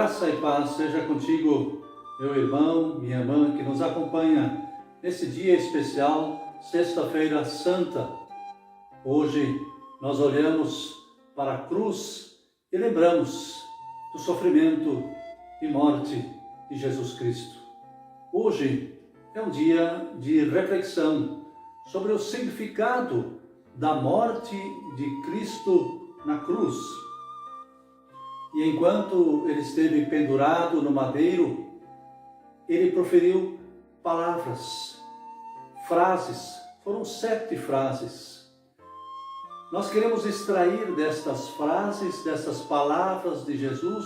Graça e paz seja contigo, meu irmão, minha irmã, que nos acompanha nesse dia especial, Sexta-feira Santa. Hoje nós olhamos para a cruz e lembramos do sofrimento e morte de Jesus Cristo. Hoje é um dia de reflexão sobre o significado da morte de Cristo na cruz. E enquanto ele esteve pendurado no madeiro, ele proferiu palavras, frases, foram 7 frases. Nós queremos extrair destas frases, dessas palavras de Jesus,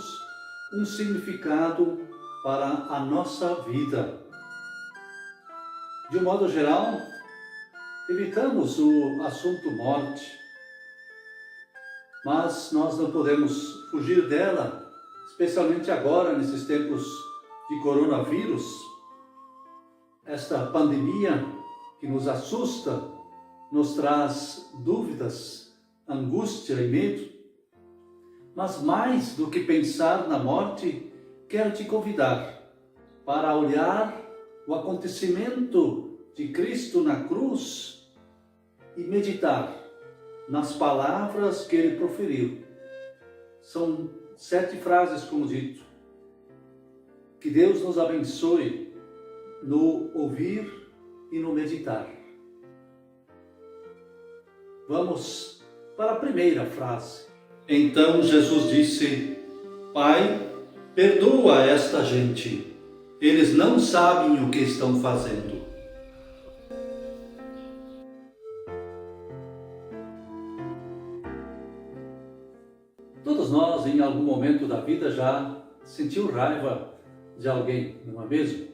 um significado para a nossa vida. De um modo geral, evitamos o assunto morte, mas nós não podemos fugir dela, especialmente agora, nesses tempos de coronavírus, esta pandemia que nos assusta, nos traz dúvidas, angústia e medo. Mas mais do que pensar na morte, quero te convidar para olhar o acontecimento de Cristo na cruz e meditar nas palavras que ele proferiu. São 7 frases, como dito. Que Deus nos abençoe no ouvir e no meditar. Vamos para a primeira frase. Então Jesus disse: Pai, perdoa esta gente. Eles não sabem o que estão fazendo. Todos nós, em algum momento da vida, já sentiu raiva de alguém, não é mesmo?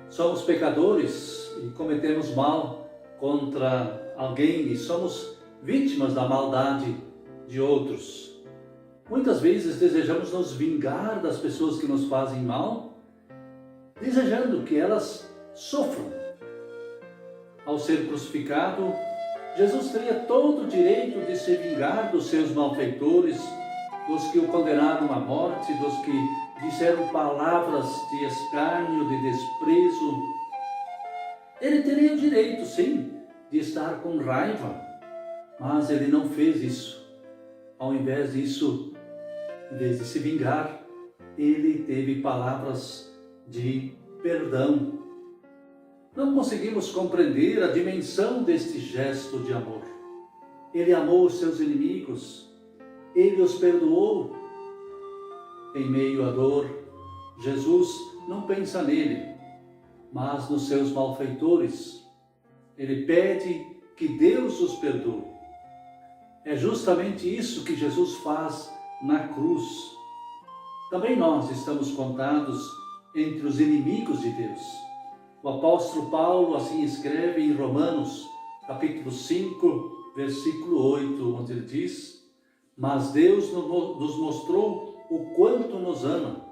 Somos pecadores e cometemos mal contra alguém e somos vítimas da maldade de outros. Muitas vezes desejamos nos vingar das pessoas que nos fazem mal, desejando que elas sofram. Ao ser crucificado, Jesus teria todo o direito de se vingar dos seus malfeitores, dos que o condenaram à morte, dos que disseram palavras de escárnio, de desprezo. Ele teria o direito, sim, de estar com raiva, mas ele não fez isso. Ao invés disso, em vez de se vingar, ele teve palavras de perdão. Não conseguimos compreender a dimensão deste gesto de amor. Ele amou os seus inimigos, ele os perdoou. Em meio à dor, Jesus não pensa nele, mas nos seus malfeitores. Ele pede que Deus os perdoe. É justamente isso que Jesus faz na cruz. Também nós estamos contados entre os inimigos de Deus. O apóstolo Paulo assim escreve em Romanos, capítulo 5, versículo 8, onde ele diz: Mas Deus nos mostrou o quanto nos ama.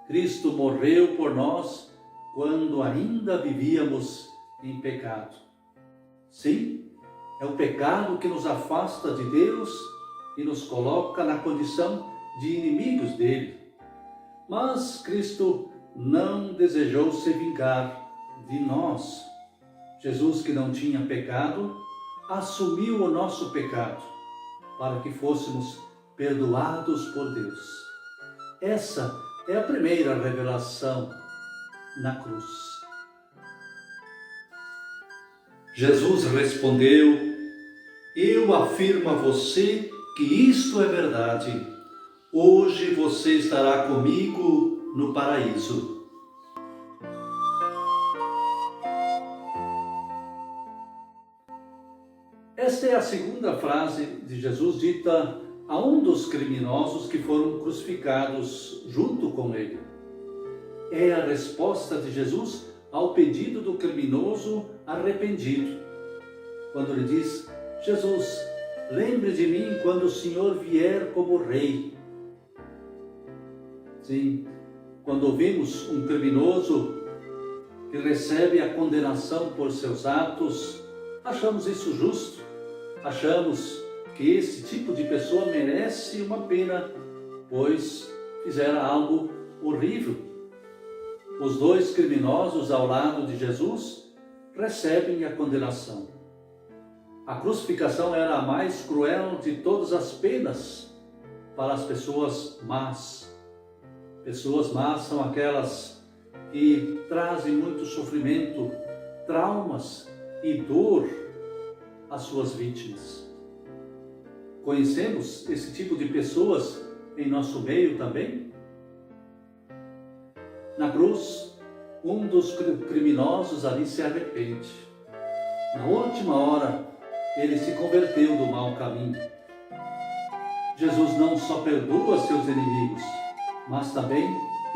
Cristo morreu por nós quando ainda vivíamos em pecado. Sim, é o pecado que nos afasta de Deus e nos coloca na condição de inimigos dele. Mas Cristo não desejou se vingar de nós. Jesus, que não tinha pecado, assumiu o nosso pecado para que fôssemos perdoados por Deus. Essa é a primeira revelação na cruz. Jesus respondeu: Eu afirmo a você que isto é verdade. Hoje você estará comigo no paraíso. Esta é a segunda frase de Jesus dita a um dos criminosos que foram crucificados junto com ele. É a resposta de Jesus ao pedido do criminoso arrependido. Quando ele diz: Jesus, lembre de mim quando o Senhor vier como rei. Sim, quando ouvimos um criminoso que recebe a condenação por seus atos, achamos isso justo, achamos que esse tipo de pessoa merece uma pena, pois fizera algo horrível. Os dois criminosos ao lado de Jesus recebem a condenação. A crucificação era a mais cruel de todas as penas para as pessoas más. Pessoas más são aquelas que trazem muito sofrimento, traumas e dor às suas vítimas. Conhecemos esse tipo de pessoas em nosso meio também? Na cruz, um dos criminosos ali se arrepende. Na última hora, ele se converteu do mau caminho. Jesus não só perdoa seus inimigos, mas também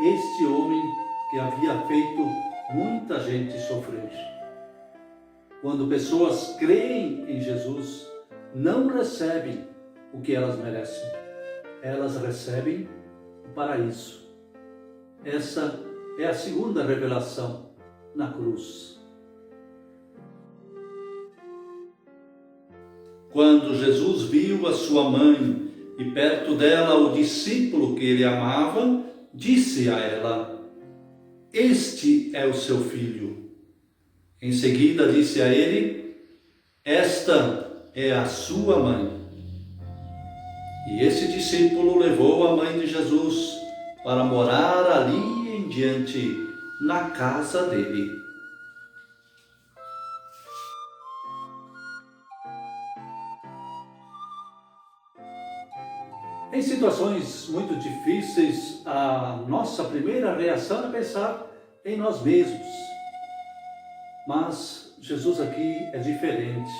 este homem que havia feito muita gente sofrer. Quando pessoas creem em Jesus, não recebem o que elas merecem. Elas recebem o paraíso. Essa é a segunda revelação na cruz. Quando Jesus viu a sua mãe e perto dela o discípulo que ele amava, disse a ela: "Este é o seu filho." Em seguida disse a ele: "Esta é a sua mãe." E esse discípulo levou a mãe de Jesus para morar ali em diante, na casa dele. Em situações muito difíceis, a nossa primeira reação é pensar em nós mesmos. Mas Jesus aqui é diferente.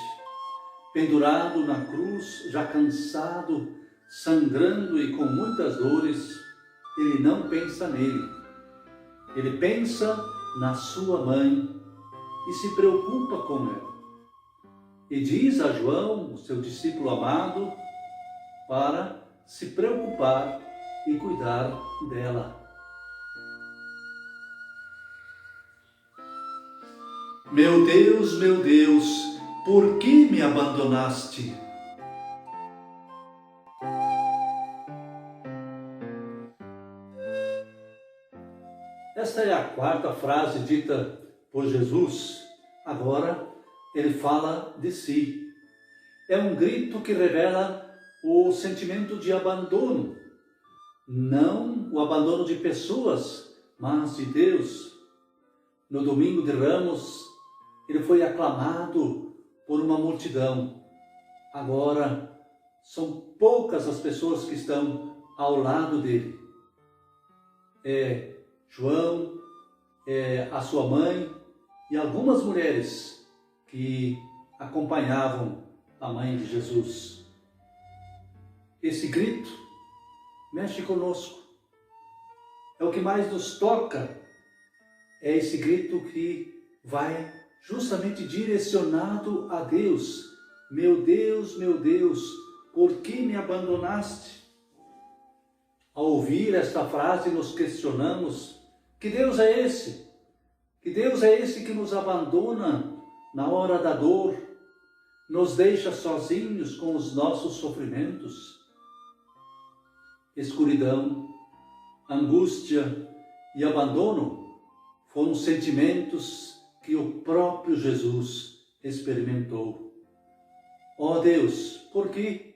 Pendurado na cruz, já cansado, sangrando e com muitas dores, ele não pensa nele. Ele pensa na sua mãe e se preocupa com ela. E diz a João, o seu discípulo amado, para se preocupar e cuidar dela. Meu Deus, por que me abandonaste? Esta é a quarta frase dita por Jesus. Agora ele fala de si. É um grito que revela o sentimento de abandono. Não o abandono de pessoas, mas de Deus. No domingo de Ramos, ele foi aclamado por uma multidão. Agora, são poucas as pessoas que estão ao lado dele. É João, é a sua mãe e algumas mulheres que acompanhavam a mãe de Jesus. Esse grito mexe conosco. É o que mais nos toca. É esse grito que vai justamente direcionado a Deus. Meu Deus, por que me abandonaste? Ao ouvir esta frase, nos questionamos: que Deus é esse? Que Deus é esse que nos abandona na hora da dor, nos deixa sozinhos com os nossos sofrimentos? Escuridão, angústia e abandono foram sentimentos que o próprio Jesus experimentou. Ó Deus, por quê?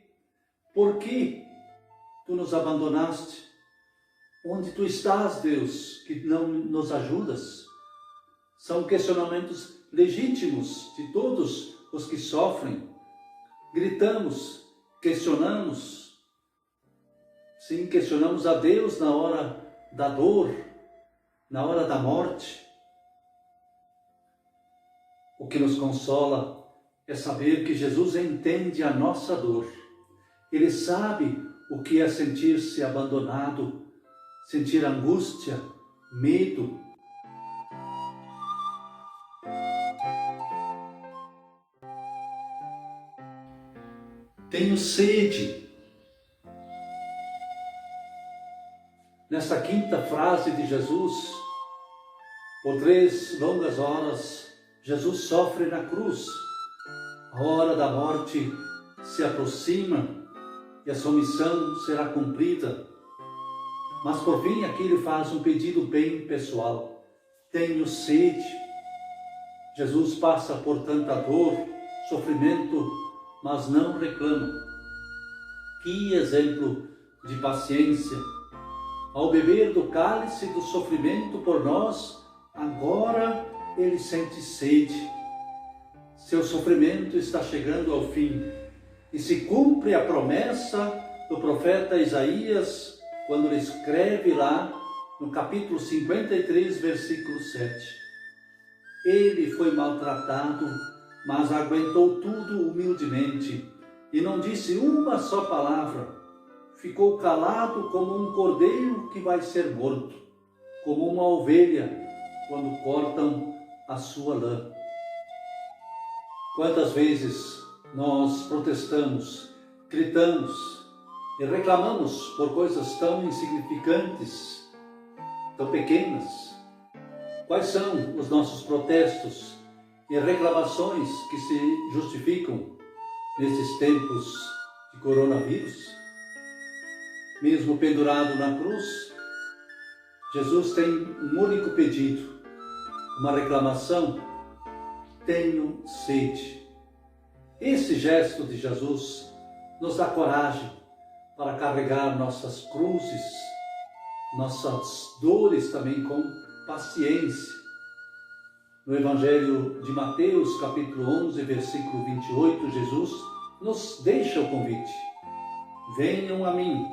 Por que tu nos abandonaste? Onde tu estás, Deus, que não nos ajudas? São questionamentos legítimos de todos os que sofrem. Gritamos, questionamos. Sim, questionamos a Deus na hora da dor, na hora da morte. O que nos consola é saber que Jesus entende a nossa dor. Ele sabe o que é sentir-se abandonado, sentir angústia, medo. Tenho sede. Nesta quinta frase de Jesus, por 3 longas horas, Jesus sofre na cruz. A hora da morte se aproxima e a sua missão será cumprida. Mas por fim aqui ele faz um pedido bem pessoal. Tenho sede. Jesus passa por tanta dor, sofrimento, mas não reclama. Que exemplo de paciência! Ao beber do cálice do sofrimento por nós, agora ele sente sede. Seu sofrimento está chegando ao fim e se cumpre a promessa do profeta Isaías, quando ele escreve lá no capítulo 53, versículo 7. Ele foi maltratado, mas aguentou tudo humildemente e não disse uma só palavra. Ficou calado como um cordeiro que vai ser morto, como uma ovelha quando cortam a sua lã. Quantas vezes nós protestamos, gritamos e reclamamos por coisas tão insignificantes, tão pequenas? Quais são os nossos protestos e reclamações que se justificam nesses tempos de coronavírus? Mesmo pendurado na cruz, Jesus tem um único pedido, uma reclamação: tenho sede. Esse gesto de Jesus nos dá coragem para carregar nossas cruzes, nossas dores também com paciência. No Evangelho de Mateus, capítulo 11, versículo 28, Jesus nos deixa o convite: venham a mim,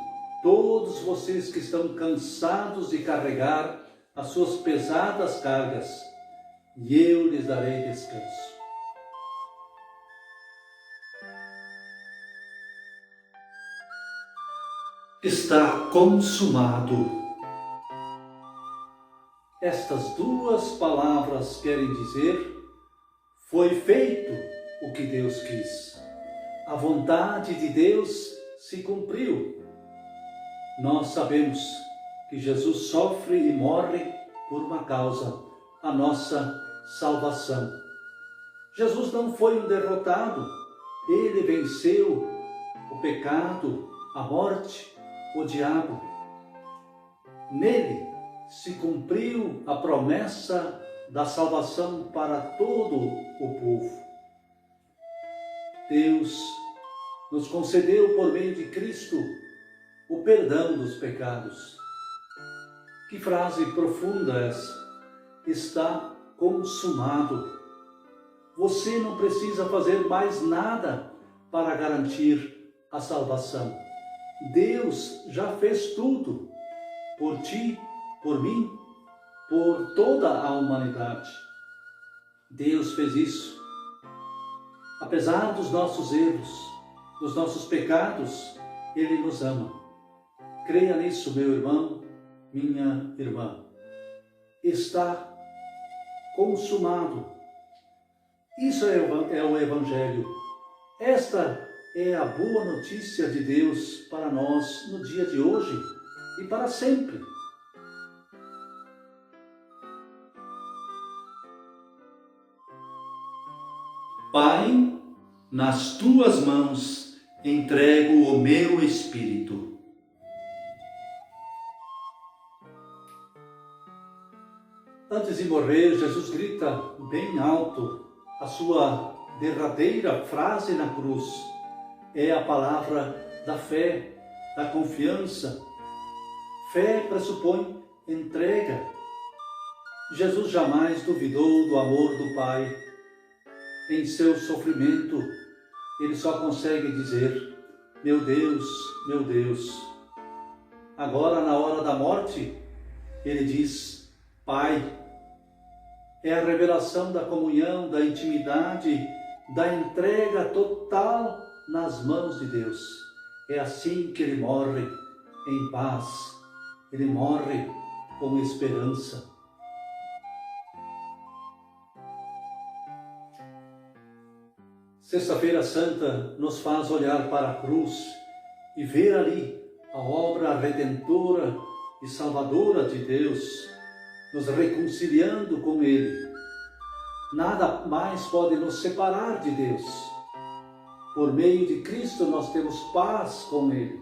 todos vocês que estão cansados de carregar as suas pesadas cargas, e eu lhes darei descanso. Está consumado. Estas duas palavras querem dizer: foi feito o que Deus quis. A vontade de Deus se cumpriu. Nós sabemos que Jesus sofre e morre por uma causa, a nossa salvação. Jesus não foi um derrotado. Ele venceu o pecado, a morte, o diabo. Nele se cumpriu a promessa da salvação para todo o povo. Deus nos concedeu por meio de Cristo o perdão dos pecados. Que frase profunda essa! Está consumado. Você não precisa fazer mais nada para garantir a salvação. Deus já fez tudo por ti, por mim, por toda a humanidade. Deus fez isso. Apesar dos nossos erros, dos nossos pecados, Ele nos ama. Creia nisso, meu irmão, minha irmã. Está consumado. Isso é o Evangelho. Esta é a boa notícia de Deus para nós no dia de hoje e para sempre. Pai, nas tuas mãos entrego o meu espírito. Antes de morrer, Jesus grita bem alto a sua derradeira frase na cruz. É a palavra da fé, da confiança. Fé pressupõe entrega. Jesus jamais duvidou do amor do Pai. Em seu sofrimento, ele só consegue dizer: meu Deus, meu Deus. Agora, na hora da morte, ele diz: Pai. É a revelação da comunhão, da intimidade, da entrega total nas mãos de Deus. É assim que ele morre em paz. Ele morre com esperança. Sexta-feira Santa nos faz olhar para a cruz e ver ali a obra redentora e salvadora de Deus, nos reconciliando com Ele. Nada mais pode nos separar de Deus. Por meio de Cristo nós temos paz com Ele.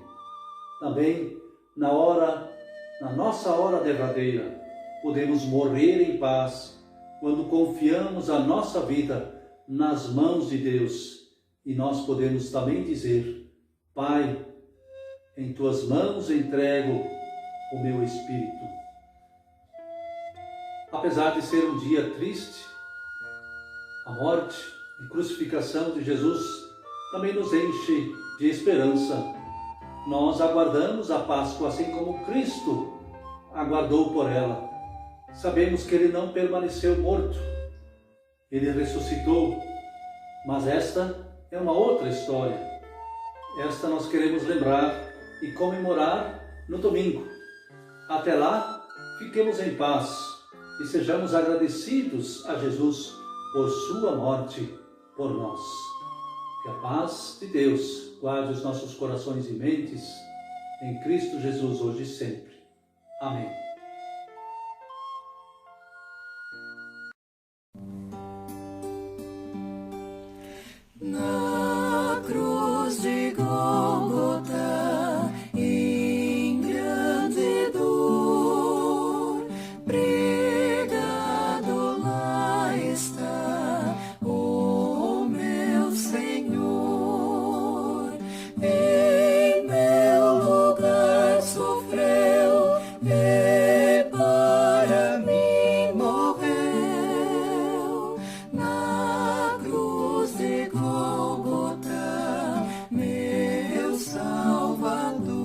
Também, na hora na nossa hora derradeira, podemos morrer em paz quando confiamos a nossa vida nas mãos de Deus. E nós podemos também dizer: Pai, em tuas mãos entrego o meu espírito. Apesar de ser um dia triste, a morte e crucificação de Jesus também nos enche de esperança. Nós aguardamos a Páscoa assim como Cristo aguardou por ela. Sabemos que Ele não permaneceu morto, Ele ressuscitou, mas esta é uma outra história. Esta nós queremos lembrar e comemorar no domingo. Até lá, fiquemos em paz e sejamos agradecidos a Jesus por sua morte por nós. Que a paz de Deus guarde os nossos corações e mentes em Cristo Jesus hoje e sempre. Amém. Na cruz de Gólgota, em grande dor, pregado lá está o meu Senhor. Em meu lugar sofreu e para mim morreu. Na cruz de Gólgota, meu Salvador.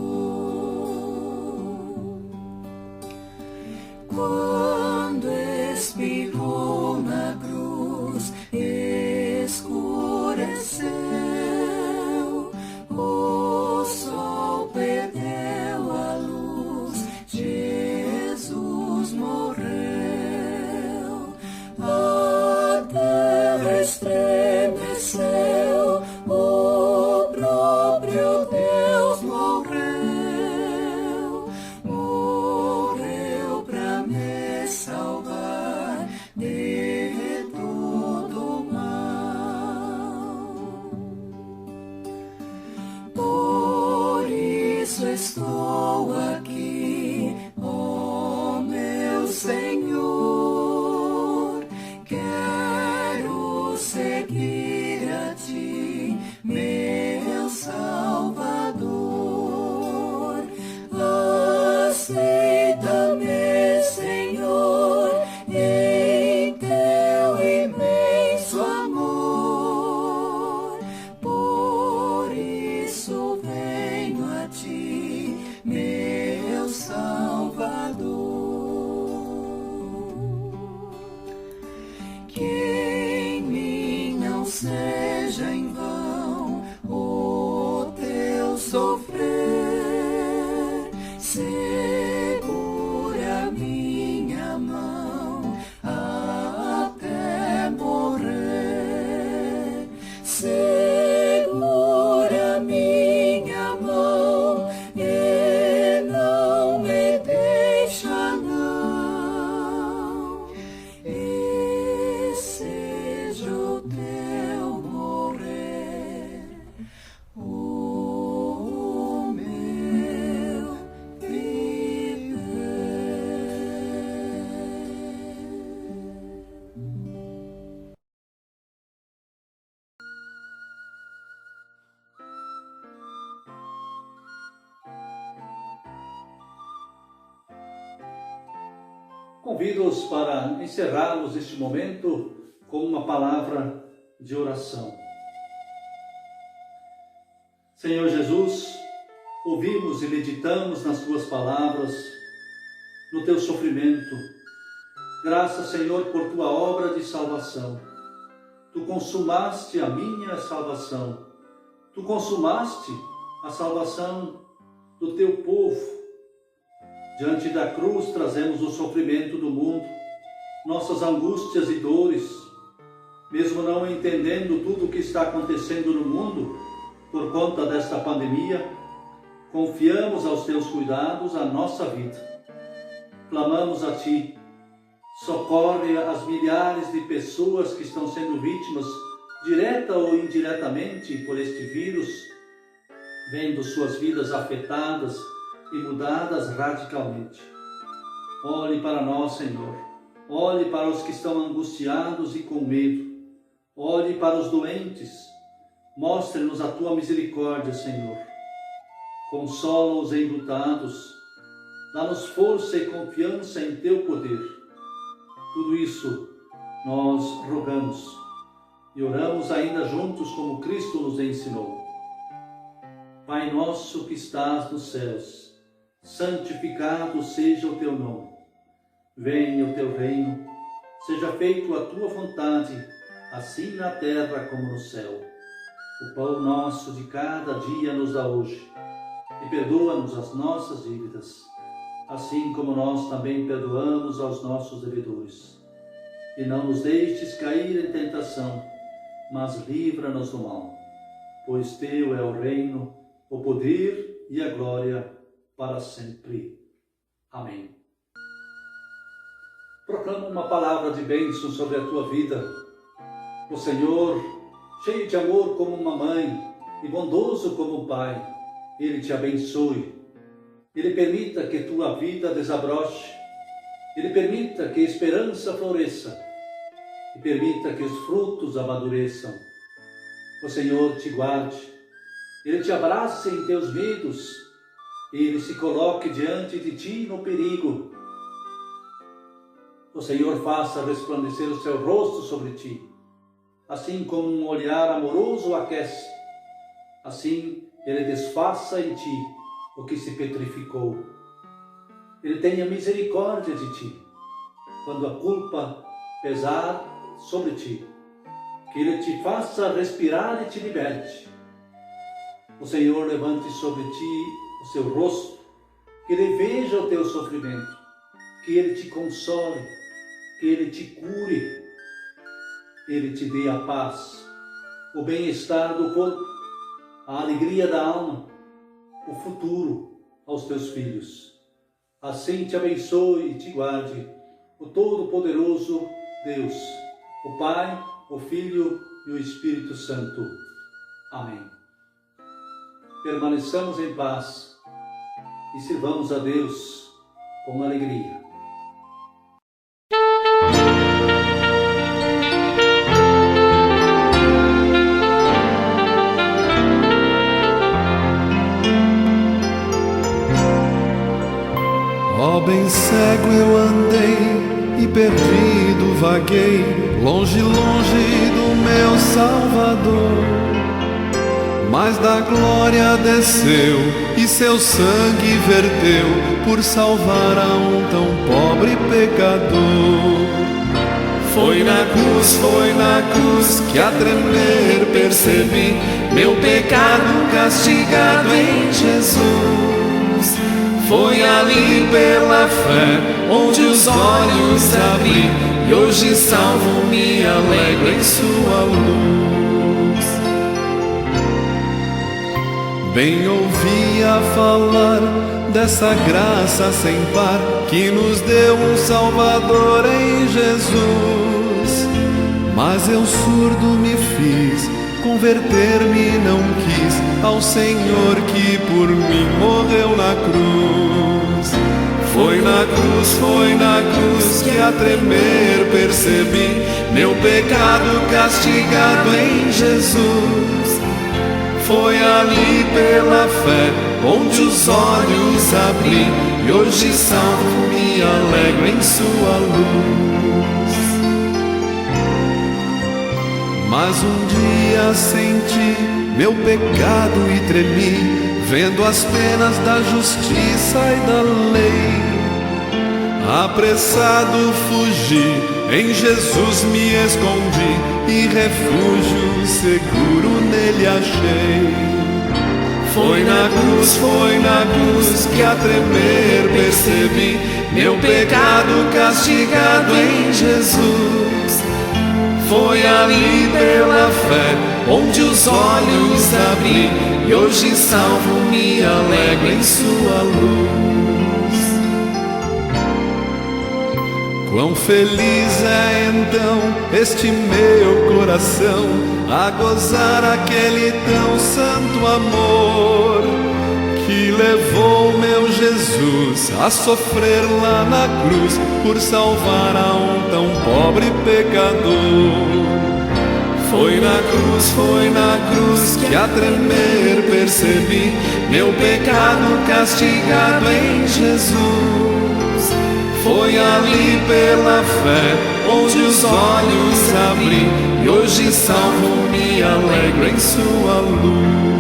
Quando expirou na cruz, escureceu, o sol perdeu a luz, Jesus morreu. A terra estremeceu, o próprio Deus morreu. Morreu pra me salvar de todo mal. Por isso estou aqui, ó meu Senhor. Quero seguir a ti, meu Salvador. Aceita-me, Senhor, em teu imenso amor. Por isso venho a ti, meu Salvador. Que em mim não seja em vão o teu sofrer. Segura minha mão até morrer. Segura minha mão e não me deixa não. E seja o teu morrer o meu viver. Convido-os para encerrarmos este momento com uma palavra de oração. Senhor Jesus, ouvimos e meditamos nas Tuas palavras, no Teu sofrimento. Graças, Senhor, por Tua obra de salvação. Tu consumaste a minha salvação. Tu consumaste a salvação do Teu povo. Diante da cruz trazemos o sofrimento do mundo, nossas angústias e dores, mesmo não entendendo tudo o que está acontecendo no mundo por conta desta pandemia, confiamos aos Teus cuidados a nossa vida. Clamamos a Ti, socorre as milhares de pessoas que estão sendo vítimas, direta ou indiretamente, por este vírus, vendo suas vidas afetadas e mudadas radicalmente. Olhe para nós, Senhor. Olhe para os que estão angustiados e com medo. Olhe para os doentes. Mostre-nos a tua misericórdia, Senhor. Consola os enlutados. Dá-nos força e confiança em teu poder. Tudo isso nós rogamos e oramos ainda juntos como Cristo nos ensinou. Pai nosso que estás nos céus, santificado seja o teu nome. Venha o teu reino, seja feita a tua vontade, assim na terra como no céu. O pão nosso de cada dia nos dá hoje, e perdoa-nos as nossas dívidas, assim como nós também perdoamos aos nossos devedores. E não nos deixes cair em tentação, mas livra-nos do mal, pois teu é o reino, o poder e a glória para sempre. Amém. Proclama uma palavra de bênção sobre a tua vida. O Senhor, cheio de amor como uma mãe e bondoso como um pai, Ele te abençoe. Ele permita que tua vida desabroche. Ele permita que a esperança floresça e permita que os frutos amadureçam. O Senhor te guarde, Ele te abrace em teus medos e Ele se coloque diante de ti no perigo. O Senhor faça resplandecer o seu rosto sobre ti, assim como um olhar amoroso aquece. Assim Ele desfaça em ti o que se petrificou. Ele tenha misericórdia de ti, quando a culpa pesar sobre ti, que Ele te faça respirar e te liberte. O Senhor levante sobre ti o seu rosto, que Ele veja o teu sofrimento, que Ele te console, que Ele te cure, Ele te dê a paz, o bem-estar do corpo, a alegria da alma, o futuro aos teus filhos. Assim te abençoe e te guarde o Todo-Poderoso Deus, o Pai, o Filho e o Espírito Santo. Amém. Permaneçamos em paz e sirvamos a Deus com alegria. Ó, bem cego eu andei e perdido vaguei, longe, longe do meu Salvador. Mas da glória desceu e seu sangue verteu por salvar a um tão pobre pecador. Foi na cruz que a tremer percebi meu pecado castigado em Jesus. Foi ali pela fé onde os olhos abri, e hoje salvo me alegro em sua luz. Bem ouvia falar dessa graça sem par, que nos deu um Salvador em Jesus. Mas eu surdo me fiz, converter-me não quis ao Senhor que por mim morreu na cruz. Foi na cruz que a tremer percebi meu pecado castigado em Jesus. Foi ali pela fé onde os olhos abri, e hoje salvo me alegro em sua luz. Mas um dia senti meu pecado e tremi, vendo as penas da justiça e da lei. Apressado fugi, em Jesus me escondi, e refúgio seguro nele achei. Foi na cruz que a tremer percebi meu pecado castigado em Jesus. Foi ali pela fé onde os olhos abri, e hoje salvo me alegro em sua luz. Quão feliz é então este meu coração a gozar aquele tão santo amor, que que levou meu Jesus a sofrer lá na cruz por salvar a um tão pobre pecador. Foi na cruz que a tremer percebi meu pecado castigado em Jesus. Foi ali pela fé onde os olhos abri, e hoje salvo me alegro em sua luz.